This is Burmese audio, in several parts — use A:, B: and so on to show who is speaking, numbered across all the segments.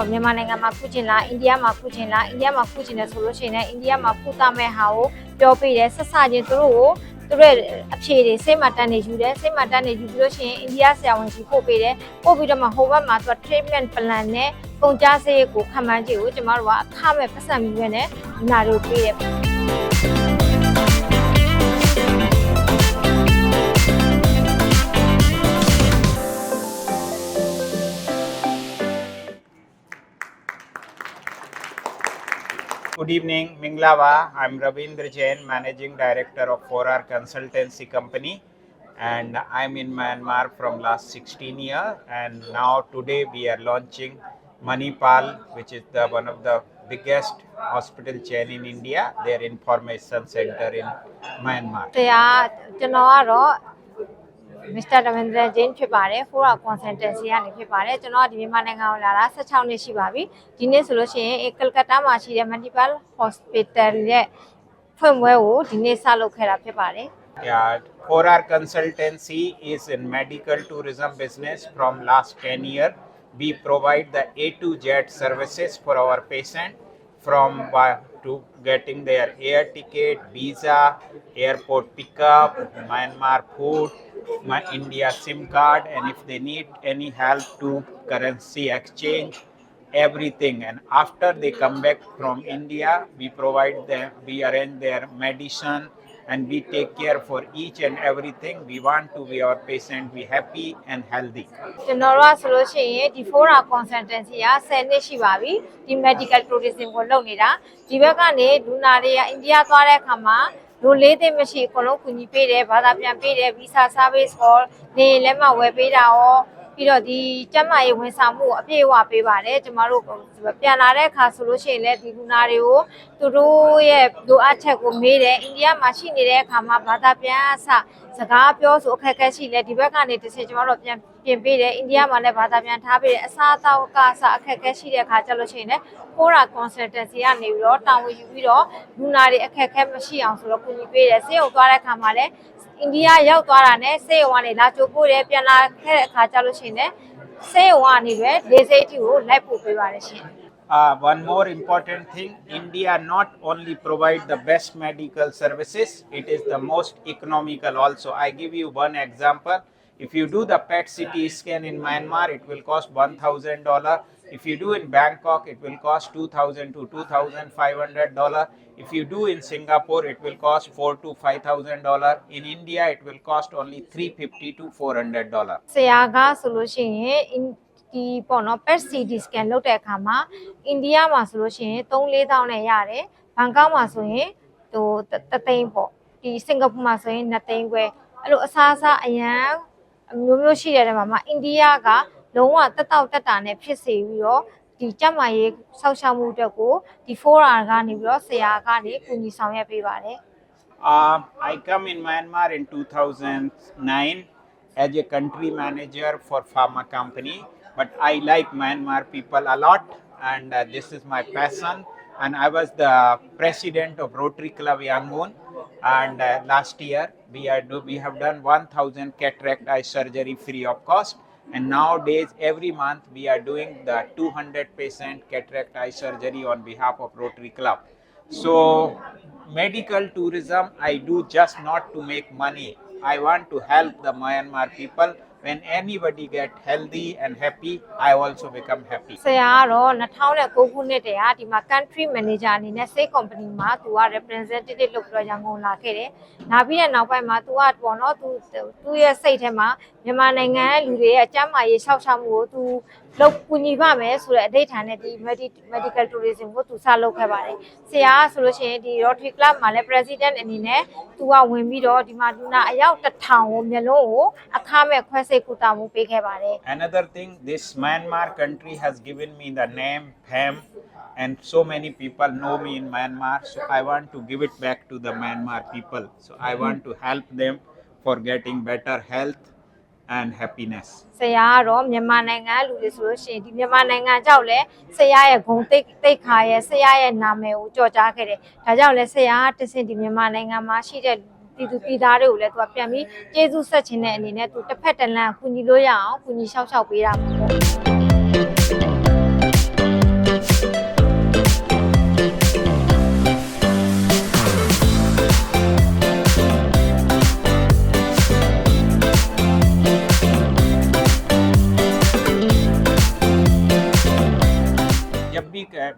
A: မြန်မာနိုင်ငံမှာခုချင်းလားအိန္ဒိယမှာခုချင်းလားအိန္ဒိယမှာခုချင်းတယ်ဆိုလို့ရှိရင်အိန္ဒိယမှာခုတမဲ့ဟာကိုပြောပြတယ်ဆက်စချင်းသူတို့ရဲ့အဖြေတွေစိတ်မှတန်းနေယူတယ်စိတ်မှတန်းနေယူပြီးလို့ရှိရင်အိန္ဒိယဆရာဝန်ကြီးပို့ပေးတယ်ပို့ပြီးတော့မှဟိုဘက်မှာသူ treatment plan နဲ့ပုံကြားစေးကိုခံမှန်းကြည့်ကိုကျမတို့ကအခမဲ့ပတ်စံပြီးပဲနဲ့ဒီနာတို့ပေးတယ်
B: Good evening, Minglava. I'm Ravindra Jain, Managing Director of 4R Consultancy Company, and I'm in Myanmar from last 16 years. And now today we are launching Manipal, which is one of the biggest hospital chain in India. Their information center in Myanmar.
A: Mr. Ravindra Jain ဖြစ်ပါတယ် 4R Consultancy ကနေဖြစ်ပါတယ်ကျွန်တော်ဒီမြန်မာနိုင်ငံကိုလာတာ16နှစ်ရှိပါပြီဒီနေ့ဆိုလို့ရှိရင်ကလကတ္တာမှာရှိတဲ့ Multiple Hospital ရဲ့ဖွင့်ပွဲကိုဒီနေ့စလုပ်ခဲ့တာဖြစ်ပါတယ်
B: Yeah, 4R Consultancy is in medical tourism business from last 10 years. We provide the A to Z services for our patient from to getting their air ticket, visa, airport pickup, Myanmar food, my India SIM card, and if they need any help to currency exchange, everything. And after they come back from India, we provide them, we arrange their medicine, and we take care for each and everything. We want to be our patient be happy and healthy.
A: ကျွန်တော်တို့ဆိုလို့ရှိရင်ဒီ 4R Consultancy က10နှစ်ရှိပါပြီဒီ medical tourism ကိုလုပ်နေတာဒီဘက်ကနေလူနာတွေကအိန္ဒိယသွားတဲ့အခါမှာလူလေးသိမရှိအကုန်လုံးကူညီပေးတယ်ဘာသာပြန်ပေးတယ် visa service ကိုနေလက်မှဝယ်ပေးတာရောပြီးတော့ဒီကျန်းမာရေးဝန်ဆောင်မှုအပြည့်အဝပေးပါတယ်ကျမတို့ပြန်လာတဲ့အခါဆိုလို့ရှိရင်လည်းဒီလူနာတွေကိုသူတို့ရဲ့လိုအပ်ချက်ကိုမေးတယ်အိန္ဒိယမှာရှိနေတဲ့အခါမှာဘာသာပြန်အစစကားပြောဆိုအခက်အခဲရှိလဲဒီဘက်ကနေတစ်ဆင့်ကျမတို့ပြန်ပြင်ပေးတယ်အိန္ဒိယမှာလည်းဘာသာပြန်ထားပေးတယ်အစားအသောက်ကအစအခက်အခဲရှိတဲ့အခါကျလို့ရှိရင်လည်း 4R Consultancy ကနေပြီးတော့တာဝန်ယူပြီးတော့လူနာတွေအခက်အခဲမရှိအောင်ဆိုတော့ကူညီပေးတယ်ဆေးရုံသွားတဲ့အခါမှာလည်းအိန္ဒိယရောက်သွားတာနဲ့ဆေးရုံကနေလာကြိုပို့တယ်ပြန်လာခဲ့တဲ့အခါကျလို့ရှိရင်လည်းဆေးရုံကနေပဲလေဆိပ်ကိုလိုက်ပို့ပေးပါတယ်ရှင်
B: One more important thing, India not only provide the best medical services, it is the most economical also. I give you one example. If you do the PET CT scan in Myanmar, it will cost $1,000. If you do in Bangkok, it will cost $2,000 to $2,500. If you do in Singapore, it will cost $4,000 to $5,000. In India, it will cost only $350 to $400.
A: ဆရာကဆိုလို့ရှိရင်ဒီပေါ့နော် PET CT scan လုပ်တဲ့အခါမှာအိန္ဒိယမှာဆိုလို့ရှိရင်3-4,000နဲ့ရတယ်ဘန်ကောက်မှာဆိုရင်ဟို3သိန်းပေါ့ဒီစင်ကာပူမှာဆိုရင်2သိန်းခွဲအဲ့လိုအစားအစာအရန်မျိုးရှိတဲ့နေရာမှာအိန္ဒိယကလုံးဝတက်တာနဲ့ဖြစ်စေပြီးတော့ဒီကျန်းမာရေးဆောက်ရှောက်မှုအတွက်ကိုဒီ 4R ကနေပြီးတော့ဆရာကနေကူညီဆောင်ရွက်ပေးပါတယ်
B: I come in Myanmar in 2009 as a country manager for pharma company. But I like Myanmar people a lot, and this is my passion. And I was the president of Rotary Club Yangon, and last year we have done 1,000 cataract eye surgery free of cost. And nowadays, every month we are doing the 200 patient cataract eye surgery on behalf of Rotary Club. So, medical tourism I do just not to make money. I want to help the Myanmar people. When anybody get healthy and happy, I also become happy.
A: ဆရာကတော့2009ခုနှစ်တည်းကဒီမှာ country manager အနေနဲ့ state company မှာသူက representative လုပ်ပြီးတော့ရန်ကုန်လာခဲ့တယ်။လာပြီးတဲ့နောက်ပိုင်းမှာသူကပေါ့နော်သူရဲ့စိတ်ထဲမှာမြန်မာနိုင်ငံရဲ့လူတွေရဲ့အကျန်းမာရေးရှောက်ရှောက်မှုကိုသူလုပ်ကူညီပါမယ်ဆိုတဲ့အဓိဋ္ဌာန်နဲ့ဒီ medical tourism ကိုသူစလုပ်ခဲ့ပါတယ်။ဆရာဆိုလို့ရှိရင်ဒီ Rotary Club မှာလည်း president အနေနဲ့သူကဝင်ပြီးတော့ဒီမှာလူနာအယောက်1000ကိုမျိုးလုံးကိုအခမဲ့ခွဲစိတ်ကုသမှုပေးခဲ့ပါတယ်
B: Another thing, this Myanmar country has given me the name PHAM, and so many people know me in Myanmar, so I want to give it back to the Myanmar people. So I want to help them for getting better health and happiness.
A: ဆရာကတော့မြန်မာနိုင်ငံလူတွေဆိုလို့ရှိရင်ဒီမြန်မာနိုင်ငံကြောက်လဲဆရာရဲ့ဂုဏ်သိက္ခာရဲ့ဆရာရဲ့နာမည်ကိုကြော်ကြားခဲ့တယ်။ဒါကြောင့်လဲဆရာကတဆင့်ဒီမြန်မာနိုင်ငံမှာရှိတဲ့ပြည်သားတွေကိုလည်းသူကပြန်ပြီးကျေးဇူးဆက်ခြင်းတဲ့အနေနဲ့သူတစ်ဖက်တစ်လမ်းကူညီလို့ရအောင်ကူညီရှောက်ရှောက်ပေးတာပေါ့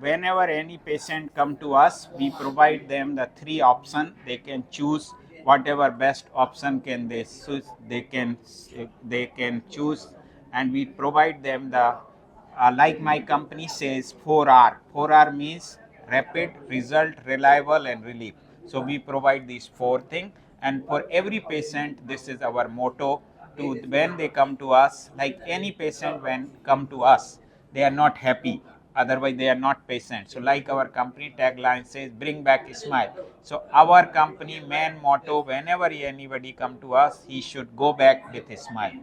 B: whenever any patient come to us, we provide them the 3 option. They can choose whatever best option can they can choose, and we provide them the like my company says 4R. 4R means rapid, result, reliable, and relief. So we provide these 4 things, and for every patient, this is our motto. To when they come to us, like any patient when come to us, they are not happy. Otherwise, they are not patient. So, like our company tagline says, "Bring back a smile." So, our company main motto: whenever anybody come to us, he should go back with a smile.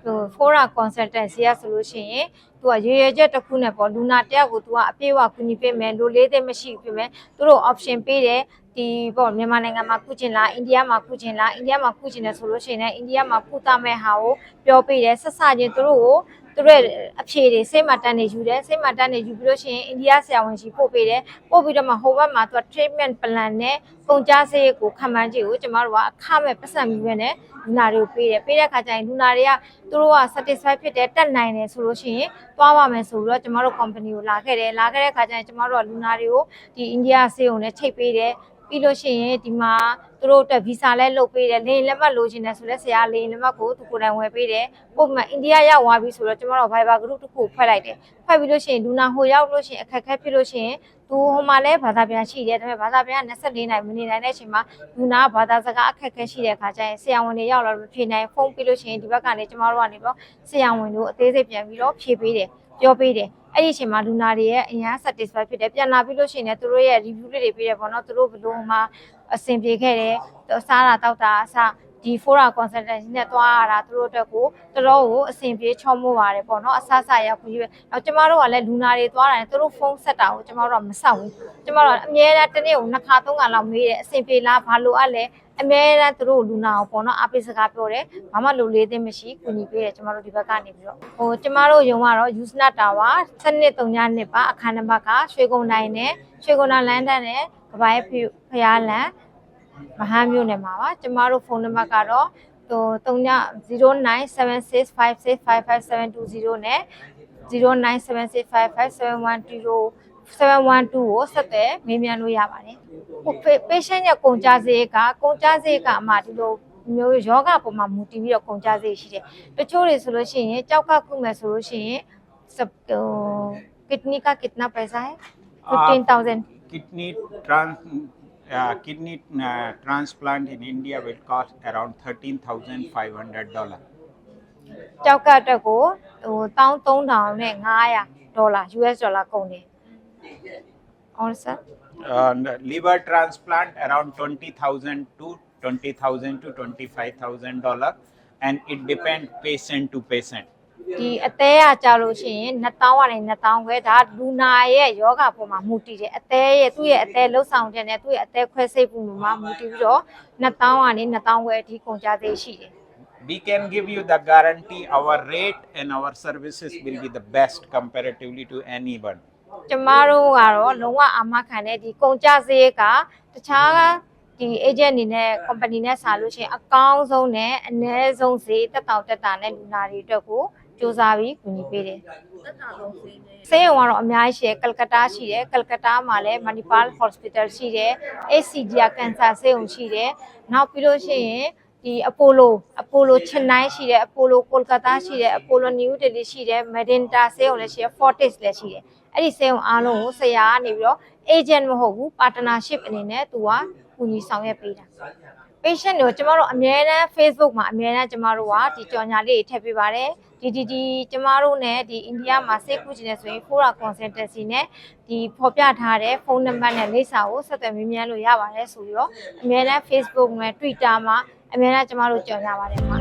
A: ဟို Fora consultancy ရဆိုလို့ရှိရင်သူကရေရချက်တစ်ခုနဲ့ပေါ့လူနာတယောက်ကိုသူကအပြည့်အဝကူညီပေးမယ်လိုလေးတဲ့မရှိဘူးပြင်မယ်သူတို့ option ပေးတယ်ဒီပေါ့မြန်မာနိုင်ငံမှာကုကျင်လားအိန္ဒိယမှာကုကျင်လားအိန္ဒိယမှာကုကျင်တယ်ဆိုလို့ရှိရင်လည်းအိန္ဒိယမှာကုသမဲ့ဟာကိုပြောပေးတယ်ဆက်စချင်းသူတို့ကိုသူတို့အဖြေတွေစိတ်မှတန်းနေယူတယ်စိတ်မှတန်းနေယူပြီးလို့ရှိရင်အိန္ဒိယဆရာဝန်ကြီးပို့ပေးတယ်ပို့ပြီးတော့မှဟိုဘက်မှာသူက treatment plan နဲ့ကုန်ကြစရိတ်ကိုခံမှန်းကြည့်ကိုကျမတို့ကအခမဲ့ပတ်စံပြီးပဲနဲ့လူနာတွေကိုပေးတယ်ပေးတဲ့အခါကျရင်လူနာတွေကသူတို့က satisfy ဖြစ်တယ်တက်နိုင်တယ်ဆိုလို့ရှိရင်သွားပါမယ်ဆိုပြီးတော့ကျမတို့ company ကိုလာခဲ့တယ်လာခဲ့တဲ့အခါကျရင်ကျမတို့ကလူနာတွေကိုဒီအိန္ဒိယဆေးရုံနဲ့ချိတ်ပေးတယ်ပြီးလို့ရှိရင်ဒီမှာသူတို့အတွက်ဗီဇာလဲလုပ်ပေးတယ်လေလက်မှတ်လိုချင်တယ်ဆိုလဲဆရာလေလက်မှတ်ကိုသူကိုယ်တိုင်ဝယ်ပေးတယ်ပုံမှန်အိန္ဒိယရောက်သွားပြီဆိုတော့ကျမတို့ Viber group တစ်ခုဖွဲ့လိုက်တယ်ဖွဲ့ပြီးလို့ရှိရင်လူနာဟိုရောက်လို့ရှိရင်အခက်အခဲဖြစ်လို့ရှိရင်သူဟိုမှာလဲဘာသာပြန်ရှိတယ်ဒါပေမဲ့ဘာသာပြန်က24နိုင်မနေနိုင်တဲ့အချိန်မှာလူနာဘာသာစကားအခက်အခဲရှိတဲ့အခါကျရင်ဆရာဝန်တွေရောက်လာလို့ဖြေနိုင်ဖုန်းပြီးလို့ရှိရင်ဒီဘက်ကနေကျမတို့ကနေတော့ဆရာဝန်တို့အသေးစိတ်ပြန်ပြီးတော့ဖြေပေးတယ်ပြောပေးတယ်အဲ့ဒီအချိန်မှာလူနာတွေရဲ့အရင် satisfy ဖြစ်တယ်ပြန်လာပြီးလို့ရှိရင်လည်းသူတို့ရဲ့ review လေးတွေပေးတယ်ပေါ့နော်သူတို့ဘယ်လိုမှအဆင်ပြေခဲ့တယ်စားတာတောက်တာအစဒီ Fora consultancy နဲ့သွားရတာသူတို့အတွက်ကိုတော်တော်ကိုအဆင်ပြေချောမိုးပါတယ်ပေါ့နော်အဆအဆရောက်ပြီးပဲနောက်ကျမတို့ကလည်းလူနာတွေသွားတာသူတို့ဖုန်းဆက်တာကိုကျမတို့ကမဆောက်ဘူးကျမတို့အမြဲတမ်းတစ်နေ့ကို2ခါ3ခါလောက်မေးတယ်အဆင်ပြေလားဘာလို့အပ်လဲအမြဲတမ်းသူတို့လူနာကိုပေါ့နော်အပိစကားပြောတယ်ဘာမှလိုလေးသိမရှိကူညီပေးတယ်ကျမတို့ဒီဘက်ကနေပြီးတော့ဟိုကျမတို့ယုံကတော့ Usenet Tower 7-3 ပါအခန်းနံပါတ်ကရွှေကုန်တိုင်းနဲ့ရွှေကုန်တိုင်းလမ်းတန်းနဲ့ကဘာရဲ့ဖျားလန်မဟမ်းမြို့နယ်မှာပါကျမတို့ဖုန်းနံပါတ်ကတော့09765655755720နဲ့0976557120 712ကိုဆက်သွယ်မေးမြန်းလို့ရပါတယ်။ patient ရဲ့ကုန်ကြစရိတ်ကအမှဒီလိုမျိုးယောဂပုံမှာမူတည်ပြီးတော့ကုန်ကြစရိတ်ရှိတယ်။တချို့တွေဆိုလို့ရှိရင်ကြောက်ကခုမယ်ဆိုလို့ရှိရင်kidney का कितना पैसा है 15000
B: kidney transplant in India will cost around $13,500.
A: ကြောက်ကအတွက်ကိုဟို$13500 US ဒေါ်လာကုန်တယ် Also
B: liver transplant around $20,000 to $25,000, and it depends patient to patient.
A: ဒီအသေးကကြာလို့ရှိရင်2000ကနေ2000ခွဲဒါလူနာရဲ့ယောဂပုံမှာမူတည်တယ်အသေးရဲ့သူ့ရဲ့အသေးလှုပ်ဆောင်တဲ့နဲ့သူ့ရဲ့အသေးခွဲစိတ်ပုံမှာမူတည်ပြီးတော့2000ကနေ2000ခွဲအထိကုန်ကြသေးရှိတယ်
B: We can give you the guarantee our rate and our services will be the best comparatively to anyone.
A: ကျမတို့ကတော့လုံးဝအာမခံတဲ့ဒီကုန်ကြစရိတ်ကတခြားဒီ agent အနေနဲ့ company နဲ့ဆာလို့ရှိရင်အကောင်းဆုံးနဲ့အနည်းဆုံးဈေးတက်တာနဲ့လူနာတွေအတွက်ကိုစူးစမ်းပြီးကူညီပေးတယ်တက်တာဆုံးဈေးနဲ့ဆေးရုံကတော့အများကြီးရှိတယ်ကလကတ္တာရှိတယ်ကလကတ္တာမှာလည်း Manipal Hospital ရှိတယ် ACDR Cancer ဆေးရုံရှိတယ်နောက်ပြီးလို့ရှိရင်ဒီအပိုလိုချင်နိုင်ရှိတယ်အပိုလိုကိုလကတ္တာရှိတယ်အပိုလိုနယူးဒေလီရှိတယ် Medinta ဆေးရုံလည်းရှိတယ် Fortis လည်းရှိတယ်အဲ့ဒီဆေးရုံအားလုံးကိုဆရာကနေပြီးတော့ agent မဟုတ်ဘူး partnership အနေနဲ့သူကကူညီဆောင်ရွက်ပေးတာ patient တွေကိုကျမတို့အမြဲတမ်း Facebook မှာအမြဲတမ်းကျမတို့ကဒီကြော်ညာလေးတွေထည့်ပေးပါတယ်ဒီကျမတို့နဲ့ဒီအိန္ဒိယမှာဆေးကုချင်နေဆိုရင် Fora consultancy နဲ့ဒီဖော်ပြထားတဲ့ဖုန်းနံပါတ်နဲ့လိပ်စာကိုဆက်သွယ်မေးမြန်းလို့ရပါတယ်ဆိုပြီးတော့အမြဲတမ်း Facebook နဲ့ Twitter မှာအမြဲတမ်းကျမတို့ကြော်ညာပါတယ်မှာ